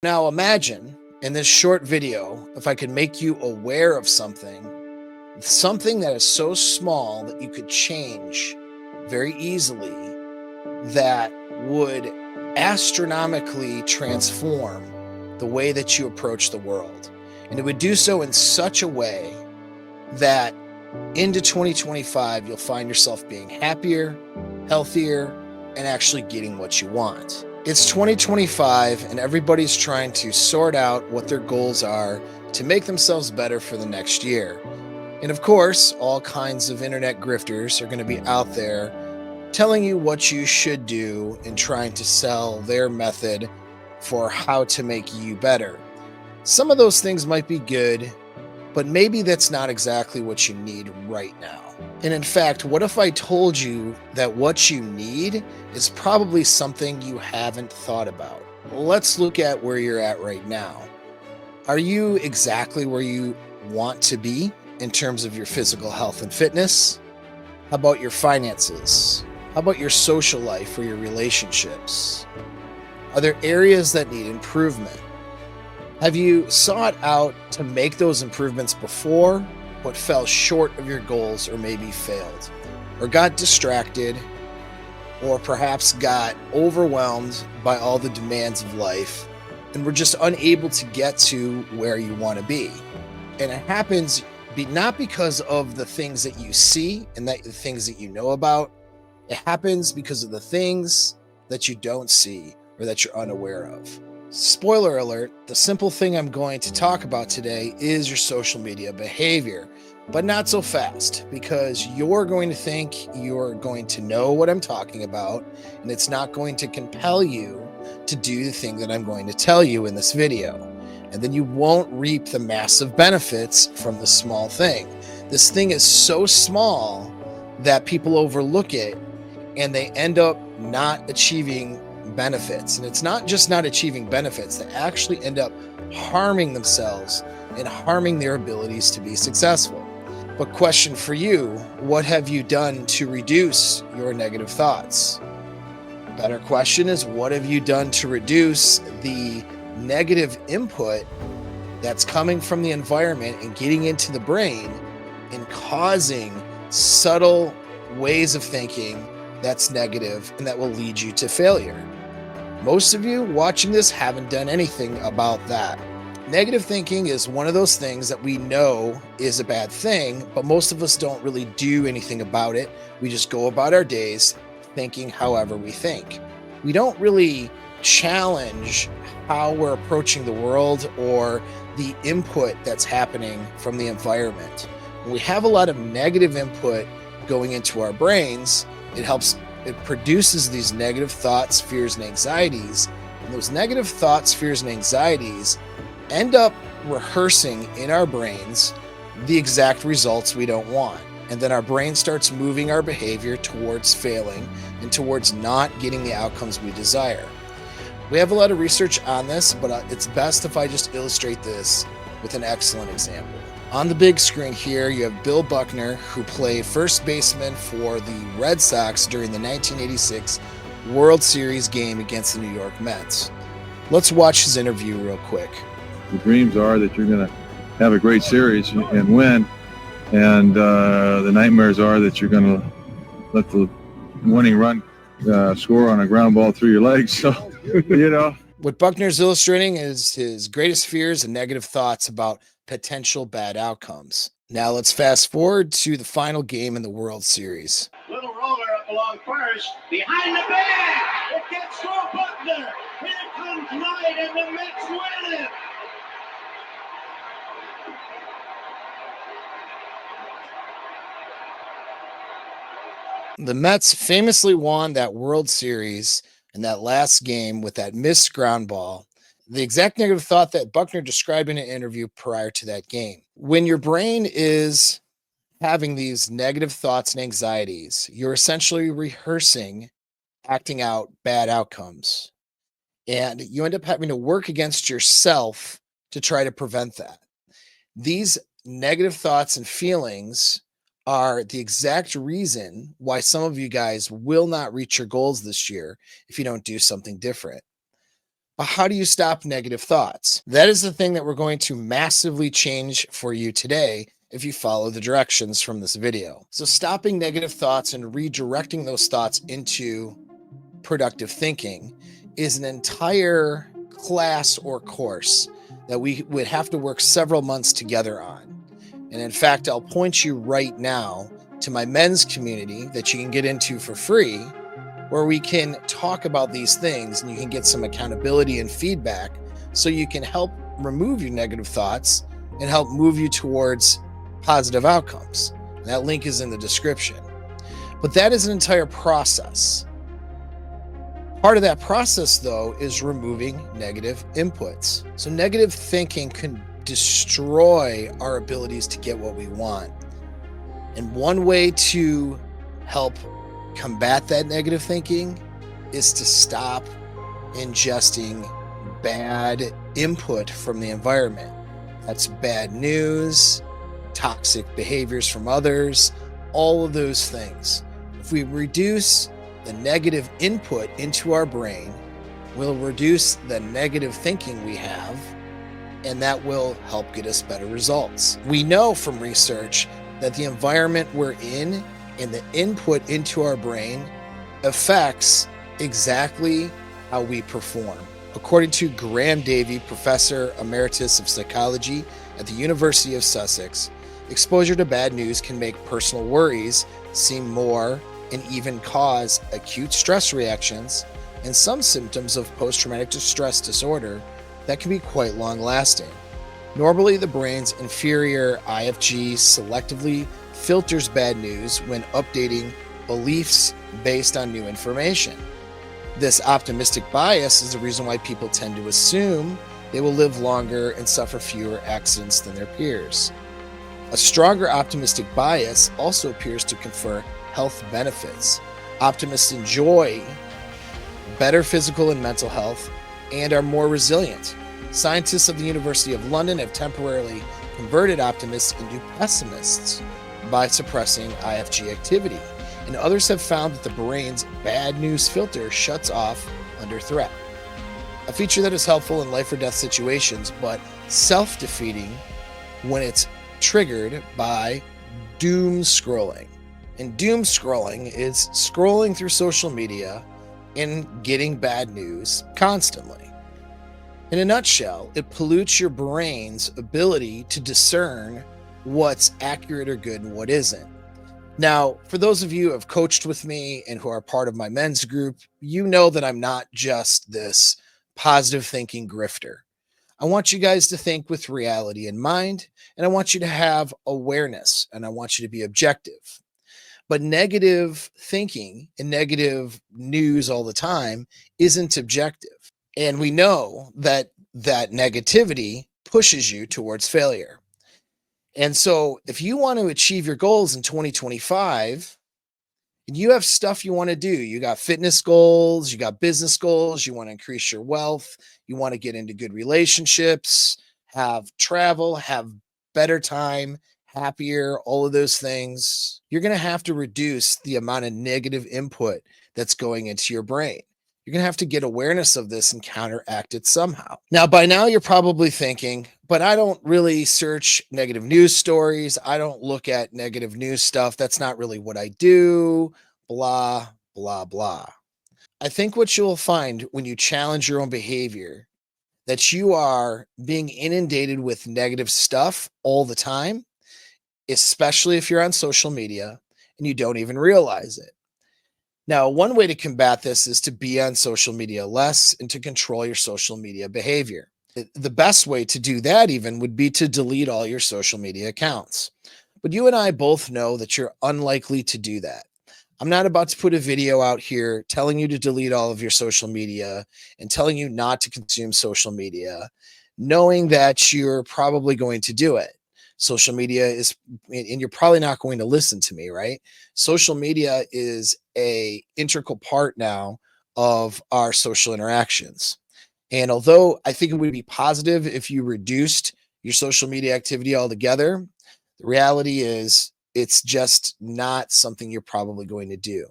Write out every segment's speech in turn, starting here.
Now imagine in this short video, if I could make you aware of something that is so small that you could change very easily, that would astronomically transform the way that you approach the world. And it would do so in such a way that into 2025, you'll find yourself being happier, healthier, and actually getting what you want. It's 2025, and everybody's trying to sort out what their goals are to make themselves better for the next year. And of course, all kinds of internet grifters are going to be out there telling you what you should do and trying to sell their method for how to make you better. Some of those things might be good, but maybe that's not exactly what you need right now. And in fact, what if I told you that what you need is probably something you haven't thought about? Let's look at where you're at right now. Are you exactly where you want to be in terms of your physical health and fitness? How about your finances? How about your social life or your relationships? Are there areas that need improvement? Have you sought out to make those improvements before, but fell short of your goals, or maybe failed, or got distracted, or perhaps got overwhelmed by all the demands of life and were just unable to get to where you want to be? And it happens not because of the things that you see and the things that you know about. It happens because of the things that you don't see or that you're unaware of. Spoiler alert, the simple thing I'm going to talk about today is your social media behavior, but not so fast, because you're going to think you're going to know what I'm talking about, and it's not going to compel you to do the thing that I'm going to tell you in this video. And then you won't reap the massive benefits from the small thing. This thing is so small that people overlook it and they end up not achieving benefits. And it's not just not achieving benefits, they actually end up harming themselves and harming their abilities to be successful. But question for you, what have you done to reduce your negative thoughts? Better question is, what have you done to reduce the negative input that's coming from the environment and getting into the brain and causing subtle ways of thinking that's negative and that will lead you to failure? Most of you watching this haven't done anything about that. Negative thinking is one of those things that we know is a bad thing, but most of us don't really do anything about it. We just go about our days thinking however we think. We don't really challenge how we're approaching the world or the input that's happening from the environment. When we have a lot of negative input going into our brains, it produces these negative thoughts, fears, and anxieties. And those negative thoughts, fears, and anxieties end up rehearsing in our brains the exact results we don't want. And then our brain starts moving our behavior towards failing and towards not getting the outcomes we desire. We have a lot of research on this, but it's best if I just illustrate this with an excellent example. On the big screen here, you have Bill Buckner, who played first baseman for the Red Sox during the 1986 World Series game against the New York Mets. Let's watch his interview real quick. The dreams are that you're going to have a great series and win, and the nightmares are that you're going to let the winning run score on a ground ball through your legs. So, What Buckner's illustrating is his greatest fears and negative thoughts about potential bad outcomes. Now let's fast forward to the final game in the World Series. Little roller up along first, behind the bag. It gets to Buckner. Here comes Knight, and the Mets win it. The Mets famously won that World Series in that last game with that missed ground ball. The exact negative thought that Buckner described in an interview prior to that game. When your brain is having these negative thoughts and anxieties, you're essentially rehearsing acting out bad outcomes. And you end up having to work against yourself to try to prevent that. These negative thoughts and feelings are the exact reason why some of you guys will not reach your goals this year if you don't do something different. But how do you stop negative thoughts? That is the thing that we're going to massively change for you today if you follow the directions from this video. So stopping negative thoughts and redirecting those thoughts into productive thinking is an entire class or course that we would have to work several months together on. And in fact, I'll point you right now to my men's community that you can get into for free, where we can talk about these things and you can get some accountability and feedback so you can help remove your negative thoughts and help move you towards positive outcomes. And that link is in the description. But that is an entire process. Part of that process, though, is removing negative inputs. So negative thinking can destroy our abilities to get what we want. And one way to help combat that negative thinking is to stop ingesting bad input from the environment. That's bad news, toxic behaviors from others, all of those things. If we reduce the negative input into our brain, we'll reduce the negative thinking we have, and that will help get us better results. We know from research that the environment we're in and the input into our brain affects exactly how we perform. According to Graham Davey, Professor Emeritus of Psychology at the University of Sussex, exposure to bad news can make personal worries seem more and even cause acute stress reactions and some symptoms of post-traumatic stress disorder that can be quite long-lasting. Normally, the brain's inferior IFG selectively filters bad news when updating beliefs based on new information. This optimistic bias is the reason why people tend to assume they will live longer and suffer fewer accidents than their peers. A stronger optimistic bias also appears to confer health benefits. Optimists enjoy better physical and mental health and are more resilient. Scientists of the University of London have temporarily converted optimists into pessimists by suppressing IFG activity, and others have found that the brain's bad news filter shuts off under threat. A feature that is helpful in life or death situations, but self-defeating when it's triggered by doom scrolling. And doom scrolling is scrolling through social media and getting bad news constantly. In a nutshell, it pollutes your brain's ability to discern what's accurate or good and what isn't. Now, for those of you who have coached with me and who are part of my men's group, you know that I'm not just this positive thinking grifter. I want you guys to think with reality in mind, and I want you to have awareness, and I want you to be objective. But negative thinking and negative news all the time isn't objective. And we know that that negativity pushes you towards failure. And so if you want to achieve your goals in 2025, and you have stuff you want to do, you got fitness goals, you got business goals, you want to increase your wealth, you want to get into good relationships, have travel, have better time, happier, all of those things, you're going to have to reduce the amount of negative input that's going into your brain. You're going to have to get awareness of this and counteract it somehow. Now, by now, you're probably thinking, but I don't really search negative news stories. I don't look at negative news stuff. That's not really what I do, blah, blah, blah. I think what you'll find when you challenge your own behavior, that you are being inundated with negative stuff all the time, especially if you're on social media and you don't even realize it. Now, one way to combat this is to be on social media less and to control your social media behavior. The best way to do that even would be to delete all your social media accounts. But you and I both know that you're unlikely to do that. I'm not about to put a video out here telling you to delete all of your social media and telling you not to consume social media, knowing that you're probably going to do it. Social media is, and you're probably not going to listen to me, right? Social media is a integral part now of our social interactions. And although I think it would be positive if you reduced your social media activity altogether, the reality is it's just not something you're probably going to do.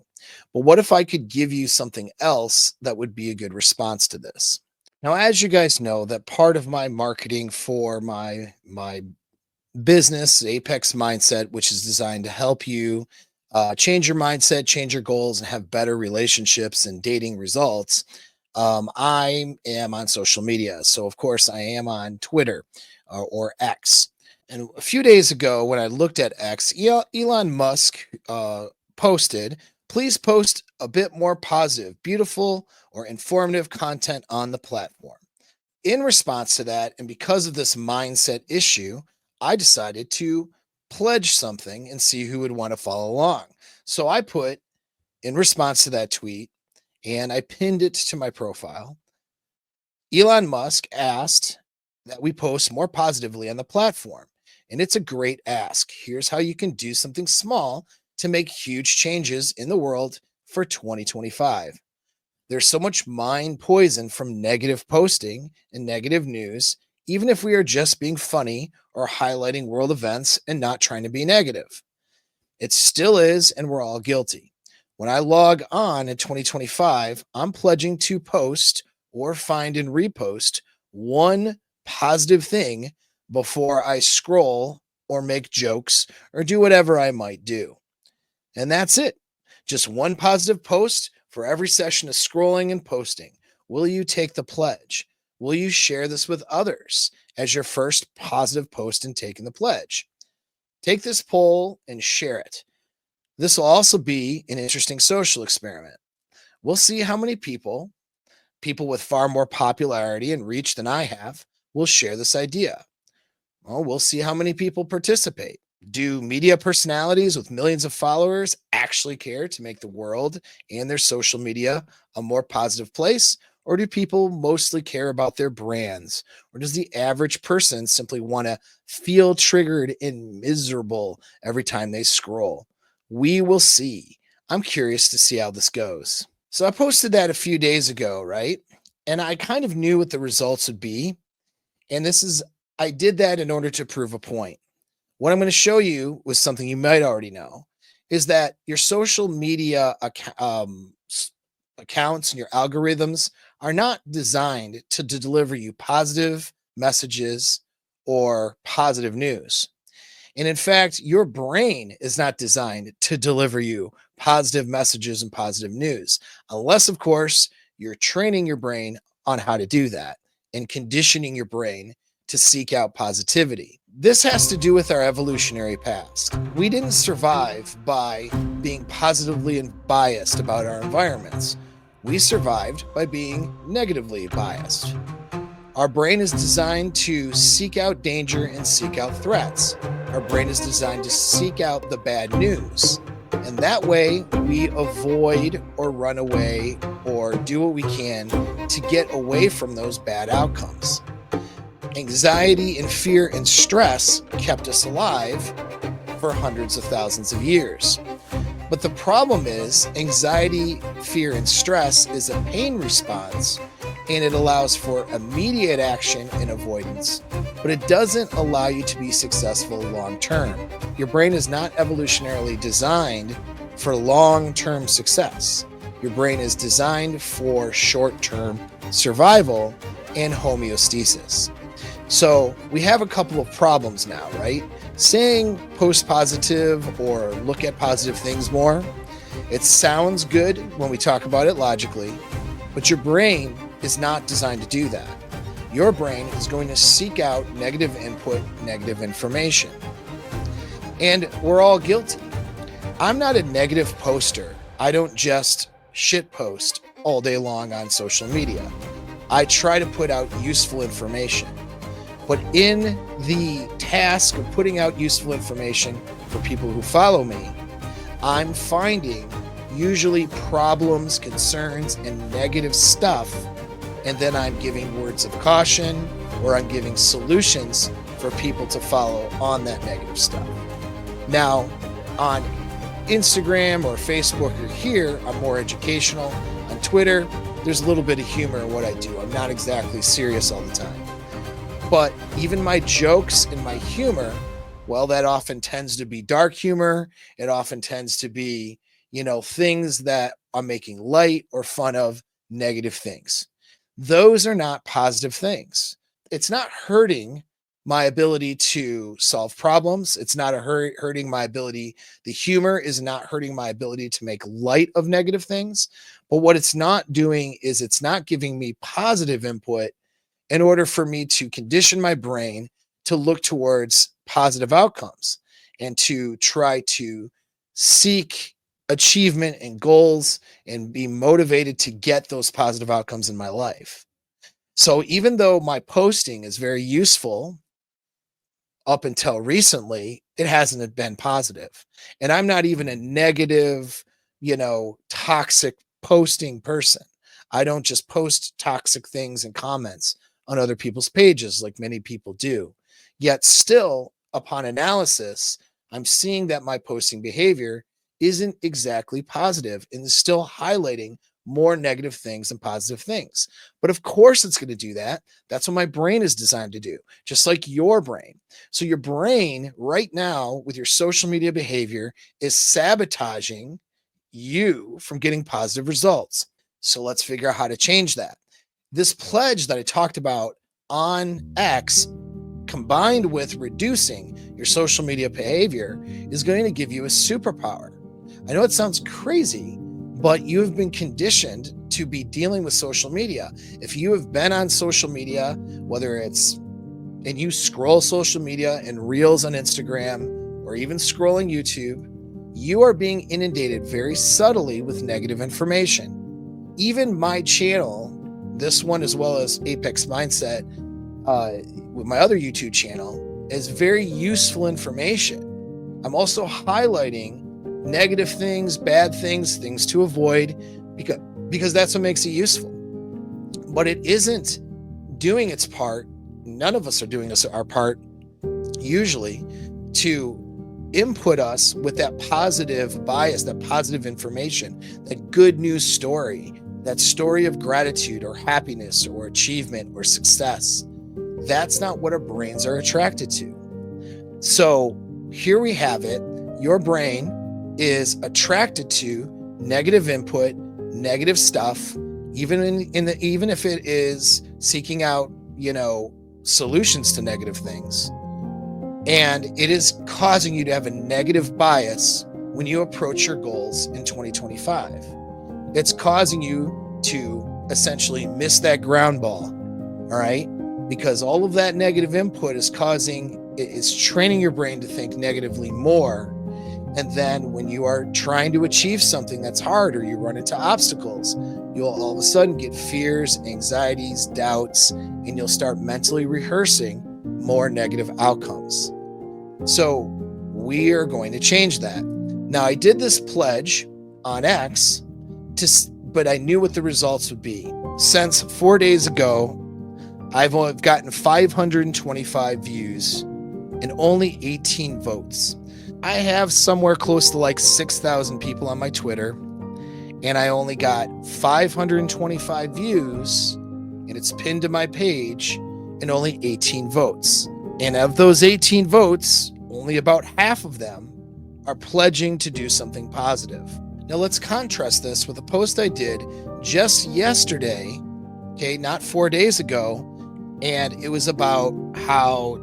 But what if I could give you something else that would be a good response to this? Now, as you guys know, that part of my marketing for my business, Apex Mindset, which is designed to help you change your mindset, change your goals, and have better relationships and dating results. I am on social media. So, of course, I am on Twitter or X. And a few days ago, when I looked at X, Elon Musk posted, please post a bit more positive, beautiful, or informative content on the platform. In response to that, and because of this mindset issue, I decided to pledge something and see who would want to follow along. So I put in response to that tweet, and I pinned it to my profile. Elon Musk asked that we post more positively on the platform. And it's a great ask. Here's how you can do something small to make huge changes in the world for 2025. There's so much mind poison from negative posting and negative news, even if we are just being funny or highlighting world events and not trying to be negative. It still is, and we're all guilty. When I log on in 2025, I'm pledging to post or find and repost one positive thing before I scroll or make jokes or do whatever I might do. And that's it. Just one positive post for every session of scrolling and posting. Will you take the pledge? Will you share this with others as your first positive post in taking the pledge? Take this poll and share it. This will also be an interesting social experiment. We'll see how many people with far more popularity and reach than I have, will share this idea. Well, we'll see how many people participate. Do media personalities with millions of followers actually care to make the world and their social media a more positive place? Or do people mostly care about their brands? Or does the average person simply want to feel triggered and miserable every time they scroll? We will see. I'm curious to see how this goes. So I posted that a few days ago, right? And I kind of knew what the results would be. And I did that in order to prove a point. What I'm going to show you was something you might already know is that your social media accounts and your algorithms are not designed to deliver you positive messages or positive news. And in fact, your brain is not designed to deliver you positive messages and positive news, unless, of course, you're training your brain on how to do that and conditioning your brain to seek out positivity. This has to do with our evolutionary past. We didn't survive by being positively biased about our environments. We survived by being negatively biased. Our brain is designed to seek out danger and seek out threats. Our brain is designed to seek out the bad news. And that way, we avoid or run away or do what we can to get away from those bad outcomes. Anxiety and fear and stress kept us alive for hundreds of thousands of years. But the problem is, anxiety, fear, and stress is a pain response, and it allows for immediate action and avoidance, but it doesn't allow you to be successful long term. Your brain is not evolutionarily designed for long-term success. Your brain is designed for short-term survival and homeostasis. So we have a couple of problems now, right? Saying post positive or look at positive things more, it sounds good when we talk about it logically, but your brain is not designed to do that. Your brain is going to seek out negative input, negative information. And we're all guilty. I'm not a negative poster. I don't just shit post all day long on social media. I try to put out useful information. But in the task of putting out useful information for people who follow me, I'm finding usually problems, concerns, and negative stuff. And then I'm giving words of caution or I'm giving solutions for people to follow on that negative stuff. Now, on Instagram or Facebook or here, I'm more educational. On Twitter, there's a little bit of humor in what I do. I'm not exactly serious all the time. But even my jokes and my humor, well, that often tends to be dark humor. It often tends to be, things that I'm making light or fun of negative things. those are not positive things. It's not hurting my ability to solve problems. It's not hurting my ability. The humor is not hurting my ability to make light of negative things. But what it's not doing is it's not giving me positive input in order for me to condition my brain to look towards positive outcomes and to try to seek achievement and goals and be motivated to get those positive outcomes in my life. So even though my posting is very useful up until recently, it hasn't been positive. And I'm not even a negative, toxic posting person. I don't just post toxic things and comments on other people's pages like many people do. Yet still, upon analysis, I'm seeing that my posting behavior isn't exactly positive and is still highlighting more negative things than positive things. But of course, it's going to do that. That's what my brain is designed to do, just like your brain. So, your brain right now, with your social media behavior, is sabotaging you from getting positive results. So, let's figure out how to change that. This pledge that I talked about on X, combined with reducing your social media behavior, is going to give you a superpower. I know it sounds crazy, but you have been conditioned to be dealing with social media. If you have been on social media, whether it's, and you scroll social media and reels on Instagram or even scrolling YouTube, you are being inundated very subtly with negative information. Even my channel, this one as well as Apex Mindset, with my other YouTube channel, is very useful information. I'm also highlighting negative things, bad things, things to avoid, because that's what makes it useful. But it isn't doing its part. None of us are doing our part usually to input us with that positive bias, that positive information, that good news story, that story of gratitude or happiness or achievement or success. That's not what our brains are attracted to. So here we have it. Your brain is attracted to negative input, negative stuff, even even if it is seeking out, solutions to negative things. And it is causing you to have a negative bias when you approach your goals in 2025. It's causing you to essentially miss that ground ball. All right. Because all of that negative input is training your brain to think negatively more. And then when you are trying to achieve something that's hard or you run into obstacles, you'll all of a sudden get fears, anxieties, doubts, and you'll start mentally rehearsing more negative outcomes. So we are going to change that. Now, I did this pledge on X, but I knew what the results would be. Since 4 days ago, I've gotten 525 views and only 18 votes. I have somewhere close to like 6,000 people on my Twitter, and I only got 525 views, and it's pinned to my page, and only 18 votes. And of those 18 votes, only about half of them are pledging to do something positive. Now let's contrast this with a post I did just yesterday, okay, not 4 days ago, and it was about how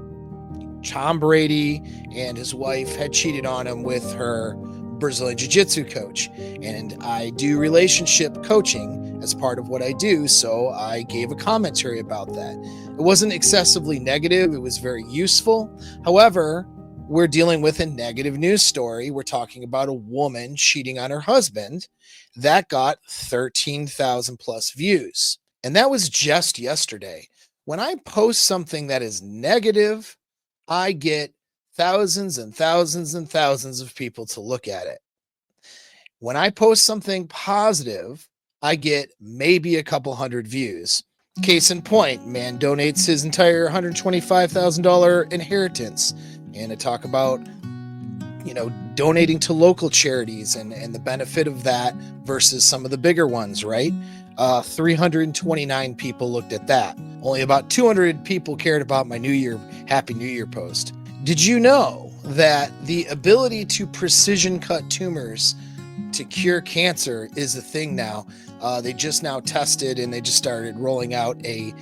Tom Brady and his wife had cheated on him with her Brazilian Jiu-Jitsu coach. And I do relationship coaching as part of what I do, so I gave a commentary about that. It wasn't excessively negative. It was very useful. However, we're dealing with a negative news story. We're talking about a woman cheating on her husband. That got 13,000 plus views. And that was just yesterday. When I post something that is negative, I get thousands and thousands and thousands of people to look at it. When I post something positive, I get maybe a couple hundred views. Case in point, man donates his entire $125,000 inheritance. And I talk about, donating to local charities and the benefit of that versus some of the bigger ones, right? 329 people looked at that. Only about 200 people cared about my Happy New Year post. Did you know that the ability to precision cut tumors to cure cancer is a thing now. They just now tested and they just started rolling out a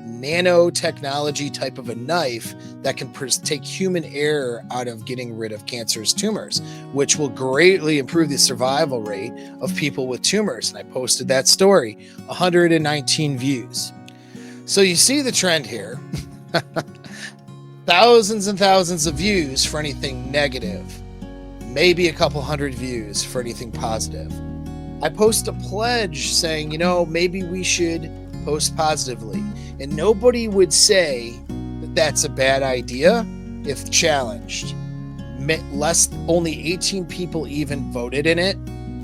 nanotechnology type of a knife that can take human error out of getting rid of cancerous tumors, which will greatly improve the survival rate of people with tumors. And I posted that story, 119 views. So you see the trend here. Thousands and thousands of views for anything negative, maybe a couple hundred views for anything positive. I post a pledge saying, maybe we should post positively. And nobody would say that that's a bad idea if challenged. Only 18 people even voted in it.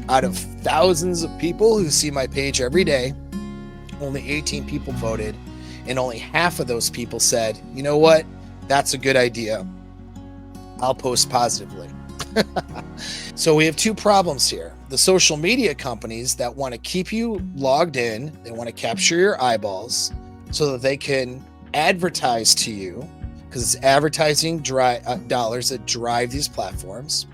Out of thousands of people who see my page every day, only 18 people voted. And only half of those people said, you know what? That's a good idea. I'll post positively. So we have two problems here. The social media companies that want to keep you logged in, they want to capture your eyeballs so that they can advertise to you, because it's advertising dollars that drive these platforms.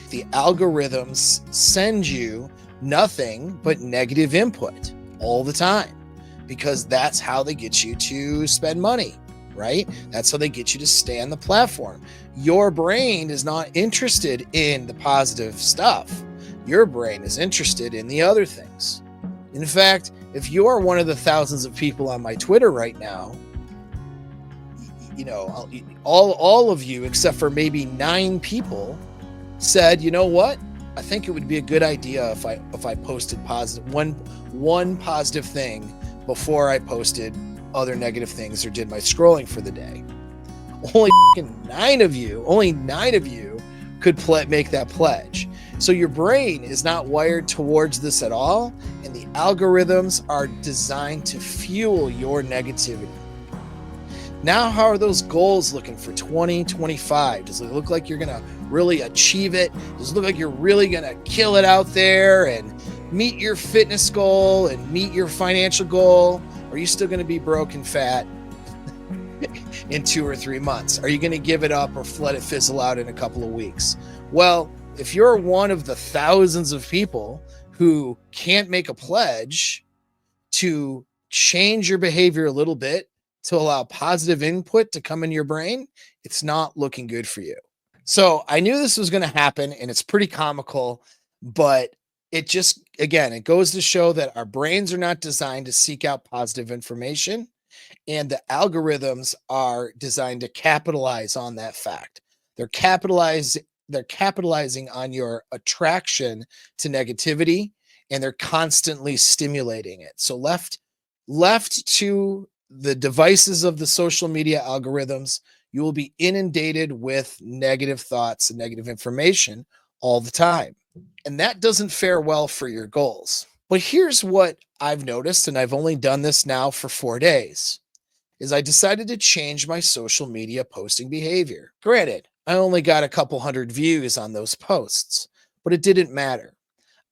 The algorithms send you nothing but negative input all the time, because that's how they get you to spend money, right? That's how they get you to stay on the platform. Your brain is not interested in the positive stuff. Your brain is interested in the other things. In fact, if you're one of the thousands of people on my Twitter right now, all of you, except for maybe 9 people, said, you know what? I think it would be a good idea if I posted positive one positive thing before I posted other negative things or did my scrolling for the day. Only 9 of you could make that pledge. So your brain is not wired towards this at all, and the algorithms are designed to fuel your negativity. Now, how are those goals looking for 2025? Does it look like you're going to really achieve it? Does it look like you're really going to kill it out there and meet your fitness goal and meet your financial goal? Or are you still going to be broke and fat in 2 or 3 months? Are you going to give it up or let it fizzle out in a couple of weeks? Well, if you're one of the thousands of people who can't make a pledge to change your behavior a little bit to allow positive input to come in your brain, it's not looking good for you. So I knew this was going to happen, and it's pretty comical, but it just, again, it goes to show that our brains are not designed to seek out positive information, and the algorithms are designed to capitalize on that fact. They're capitalizing on your attraction to negativity, and they're constantly stimulating it. So left to the devices of the social media algorithms, you will be inundated with negative thoughts and negative information all the time. And that doesn't fare well for your goals. But here's what I've noticed, and I've only done this now for 4 days, is I decided to change my social media posting behavior. Granted, I only got a couple hundred views on those posts, but it didn't matter.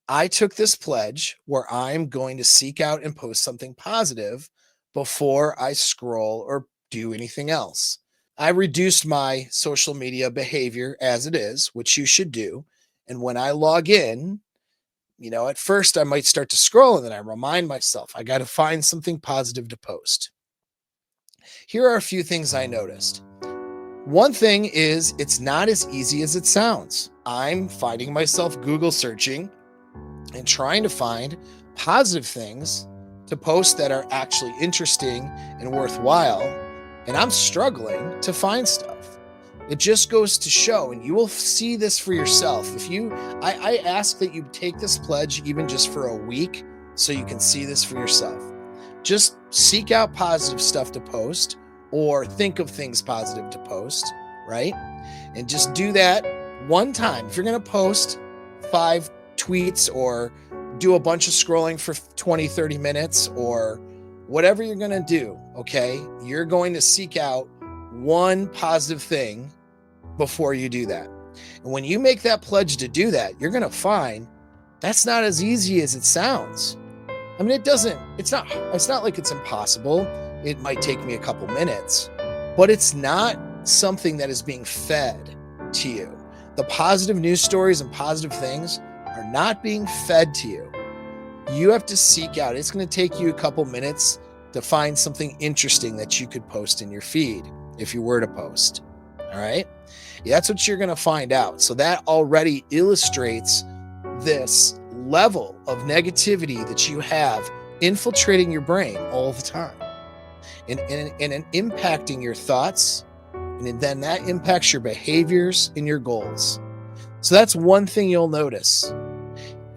I took this pledge where I'm going to seek out and post something positive before I scroll or do anything else. I reduced my social media behavior as it is, which you should do. And when I log in, at first I might start to scroll, and then I remind myself, I got to find something positive to post. Here are a few things I noticed. One thing is, it's not as easy as it sounds. I'm finding myself Google searching and trying to find positive things to post that are actually interesting and worthwhile, and I'm struggling to find stuff. It just goes to show, and you will see this for yourself. I ask that you take this pledge even just for a week so you can see this for yourself. Just seek out positive stuff to post, or think of things positive to post, right? And just do that one time. If you're going to post 5 tweets or do a bunch of scrolling for 20, 30 minutes or whatever you're going to do, okay, you're going to seek out one positive thing before you do that. And when you make that pledge to do that, you're going to find that's not as easy as it sounds. I mean, it's not like it's impossible. It might take me a couple minutes, but it's not something that is being fed to you. The positive news stories and positive things are not being fed to you, you have to seek out. It's going to take you a couple minutes to find something interesting that you could post in your feed if you were to post. All right. Yeah, that's what you're going to find out. So that already illustrates this level of negativity that you have infiltrating your brain all the time and impacting your thoughts. And then that impacts your behaviors and your goals. So that's one thing you'll notice.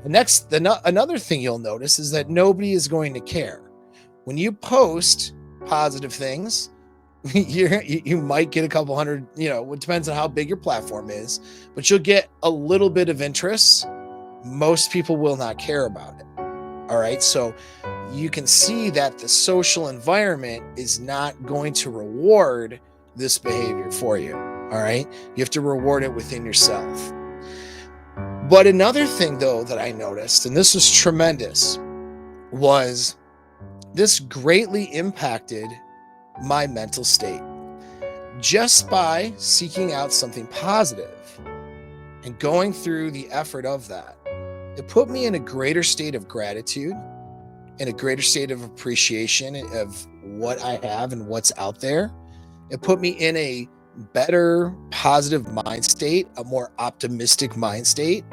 Another thing you'll notice is that nobody is going to care. When you post positive things, you might get a couple hundred, it depends on how big your platform is, but you'll get a little bit of interest. Most people will not care about it. All right. So you can see that the social environment is not going to reward this behavior for you. All right. You have to reward it within yourself. But another thing, though, that I noticed, and this was tremendous, was this greatly impacted my mental state. Just by seeking out something positive and going through the effort of that, it put me in a greater state of gratitude and a greater state of appreciation of what I have and what's out there. It put me in a better, positive mind state, a more optimistic mind state.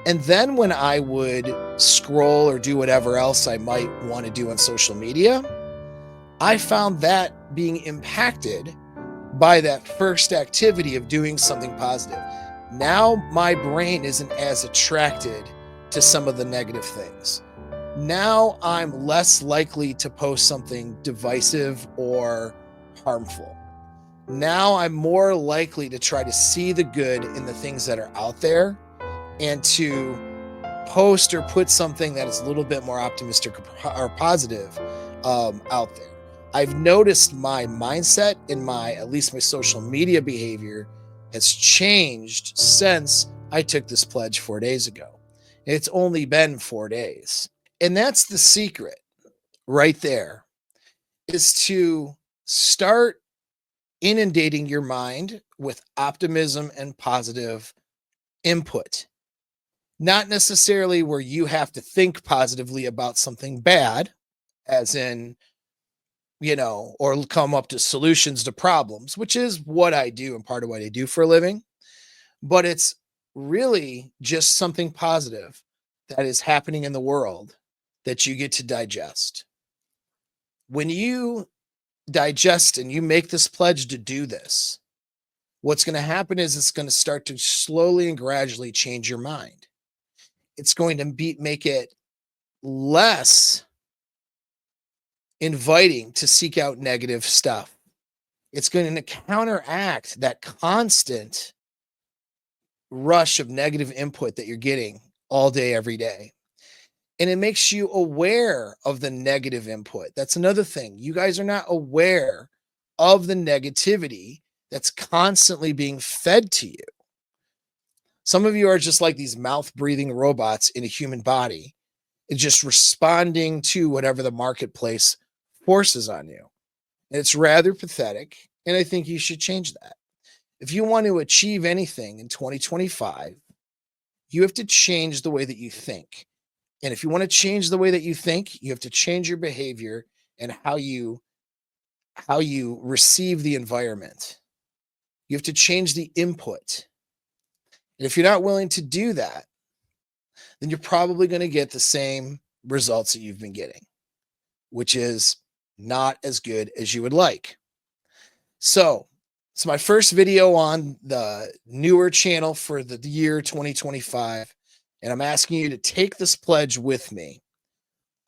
And then when I would scroll or do whatever else I might want to do on social media, I found that being impacted by that first activity of doing something positive. Now my brain isn't as attracted to some of the negative things. Now I'm less likely to post something divisive or harmful. Now I'm more likely to try to see the good in the things that are out there and to post or put something that is a little bit more optimistic or positive out there. I've noticed my mindset and at least my social media behavior has changed since I took this pledge 4 days ago. It's only been 4 days. And that's the secret right there, is to start inundating your mind with optimism and positive input. Not necessarily where you have to think positively about something bad, as in, or come up to solutions to problems, which is what I do and part of what I do for a living. But it's really just something positive that is happening in the world that you get to digest. When you digest and you make this pledge to do this, what's going to happen is it's going to start to slowly and gradually change your mind. It's going to make it less inviting to seek out negative stuff. It's going to counteract that constant rush of negative input that you're getting all day, every day. And it makes you aware of the negative input. That's another thing. You guys are not aware of the negativity that's constantly being fed to you. Some of you are just like these mouth-breathing robots in a human body, and just responding to whatever the marketplace forces on you. And it's rather pathetic, and I think you should change that. If you want to achieve anything in 2025, you have to change the way that you think. And if you want to change the way that you think, you have to change your behavior and how you receive the environment. You have to change the input. And if you're not willing to do that, then you're probably going to get the same results that you've been getting, which is not as good as you would like. So it's my first video on the newer channel for the year 2025. And I'm asking you to take this pledge with me.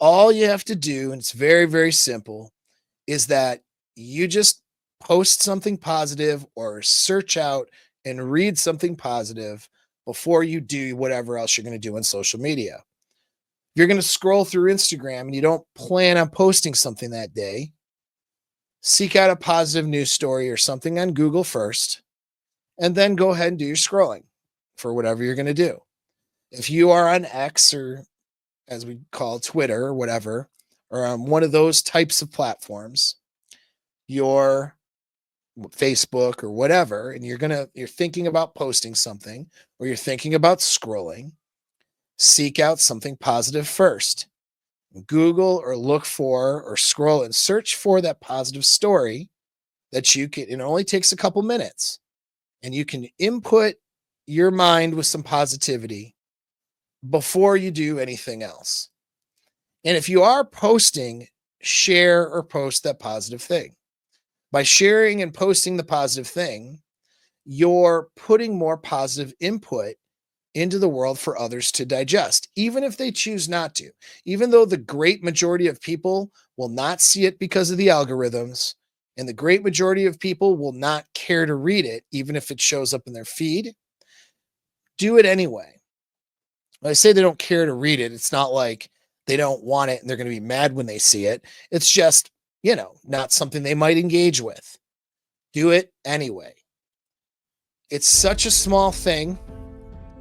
All you have to do, and it's very, very simple, is that you just post something positive or search out and read something positive before you do whatever else you're going to do on social media. If you're going to scroll through Instagram and you don't plan on posting something that day, seek out a positive news story or something on Google first, and then go ahead and do your scrolling for whatever you're going to do. If you are on X, or as we call Twitter or whatever, or on one of those types of platforms, your Facebook or whatever, and you're thinking about posting something, or you're thinking about scrolling, seek out something positive first. Google or look for or scroll and search for that positive story that you can, it only takes a couple minutes, and you can input your mind with some positivity before you do anything else. And if you are posting, share or post that positive thing. By sharing and posting the positive thing, you're putting more positive input into the world for others to digest, even if they choose not to. Even though the great majority of people will not see it because of the algorithms, and the great majority of people will not care to read it, even if it shows up in their feed, do it anyway. When I say they don't care to read it, it's not like they don't want it and they're going to be mad when they see it. It's just, not something they might engage with. Do it anyway. It's such a small thing.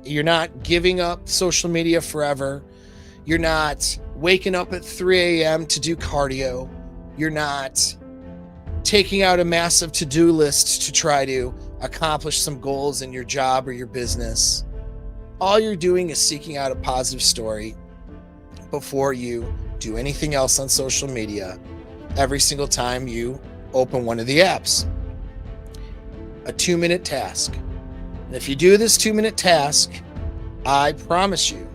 You're not giving up social media forever. You're not waking up at 3 a.m. to do cardio. You're not taking out a massive to-do list to try to accomplish some goals in your job or your business. All you're doing is seeking out a positive story before you do anything else on social media every single time you open one of the apps. A 2-minute task. And if you do this 2-minute task, I promise you,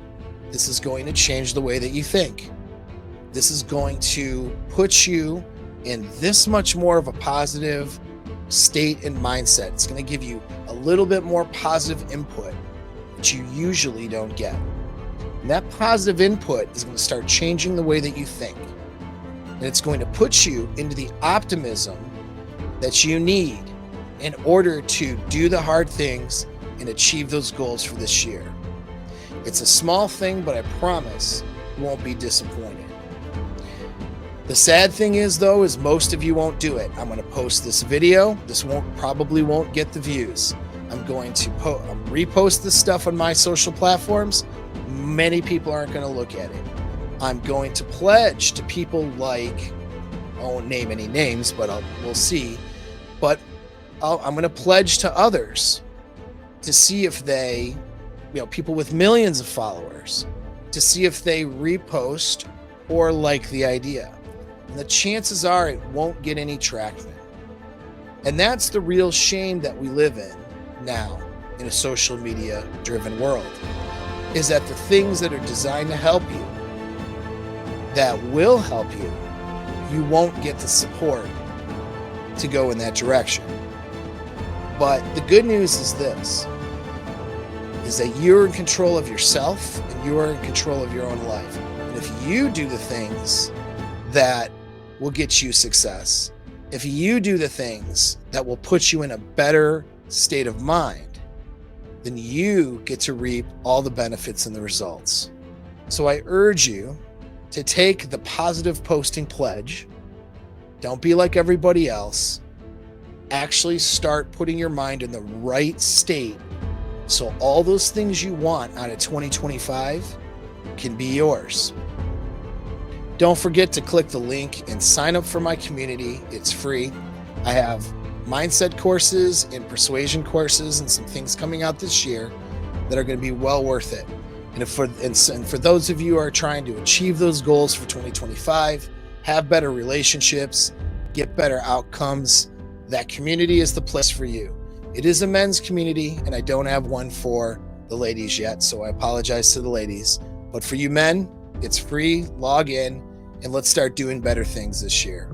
this is going to change the way that you think. This is going to put you in this much more of a positive state and mindset. It's going to give you a little bit more positive input that you usually don't get. And that positive input is going to start changing the way that you think. And it's going to put you into the optimism that you need in order to do the hard things and achieve those goals for this year. It's a small thing, but I promise you won't be disappointed. The sad thing is, though, is most of you won't do it. I'm going to post this video. This probably won't get the views. I'm going to repost this stuff on my social platforms. Many people aren't going to look at it. I'm going to pledge to people like, I won't name any names, but we'll see. But I'm going to pledge to others to see if they, people with millions of followers, to see if they repost or like the idea. And the chances are it won't get any traction. And that's the real shame that we live in now in a social media driven world, is that the things that are designed to help you, that will help you, you won't get the support to go in that direction. But the good news is this, is that you're in control of yourself and you are in control of your own life. And if you do the things that will get you success, if you do the things that will put you in a better state of mind, then you get to reap all the benefits and the results. So I urge you to take the positive posting pledge. Don't be like everybody else. Actually start putting your mind in the right state so all those things you want out of 2025 can be yours. Don't forget to click the link and sign up for my community. It's free. I have mindset courses and persuasion courses and some things coming out this year that are going to be well worth it. And for those of you who are trying to achieve those goals for 2025, have better relationships, get better outcomes, that community is the place for you. It is a men's community, and I don't have one for the ladies yet, so I apologize to the ladies. But for you men, it's free. Log in, and let's start doing better things this year.